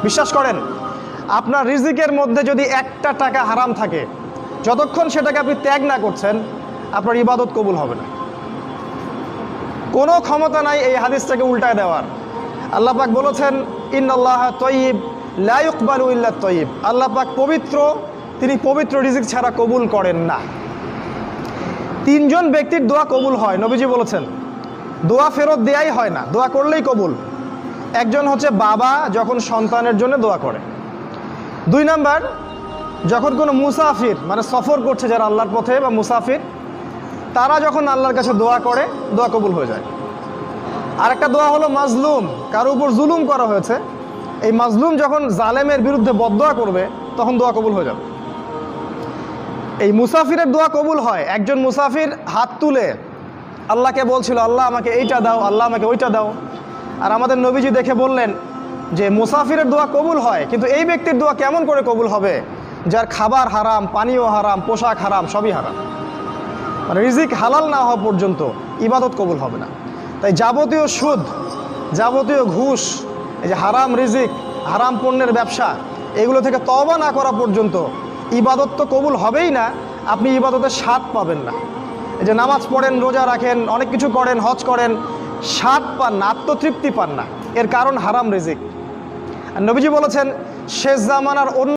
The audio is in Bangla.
বিশ্বাস করেন, আপনার রিজিকের মধ্যে যদি একটা টাকা হারাম থাকে, যতক্ষণ সেটাকে আপনি ত্যাগ না করছেন, আপনার ইবাদত কবুল হবে না। কোনো ক্ষমতা নাই এই হাদিসটাকে উল্টায় দেওয়ার। আল্লাহ পাক বলেছেন, ইন্নাল্লাহ তয়্যিব লা ইকবালু ইল্লা তয়্যিব। আল্লাহ পাক পবিত্র, তিনি পবিত্র রিজিক ছাড়া কবুল করেন না। তিনজন ব্যক্তির দোয়া কবুল হয়, নবীজি বলেছেন। দোয়া ফেরত দেয়াই হয় না, দোয়া করলেই কবুল। একজন হচ্ছে বাবা যখন সন্তানের জন্য দোয়া করে। 2 নাম্বার, যখন কোনো মুসাফির মানে সফর করছে যারা আল্লাহর পথে বা মুসাফির, তারা যখন আল্লাহর কাছে দোয়া করে, দোয়া কবুল হয়ে যায়। আরেকটা দোয়া হলো মাজলুম, কারো উপর জুলুম করা হয়েছে, এই মাজলুম যখন জালেমের বিরুদ্ধে বদদোয়া করবে, তখন দোয়া কবুল হয়ে যাবে। এই মুসাফিরের দোয়া কবুল হয়। একজন মুসাফির হাত তুলে আল্লাহকে বলছিল, আল্লাহ আমাকে এইটা দাও, আল্লাহ আমাকে ওইটা দাও। আর আমাদের নবীজি দেখে বললেন যে মুসাফিরের দোয়া কবুল হয়, কিন্তু এই ব্যক্তির দোয়া কেমন করে কবুল হবে যার খাবার হারাম, পানীয় হারাম, পোশাক হারাম, সবই হারাম। মানে রিজিক হালাল না হওয়া পর্যন্ত ইবাদত কবুল হবে না। তাই যাবতীয় সুদ, যাবতীয় ঘুষ, এই যে হারাম রিজিক, হারাম পণ্যের ব্যবসা, এগুলো থেকে তওবা না করা পর্যন্ত ইবাদত তো কবুল হবেই না, আপনি ইবাদতের স্বাদ পাবেন না। এই যে নামাজ পড়েন, রোজা রাখেন, অনেক কিছু করেন, হজ করেন, স্বাদ পান না, আত্মতৃপ্তি পান না। এর কারণ হারাম রিজিক। আর নবীজি বলেছেন, শেষ জামানার অন্য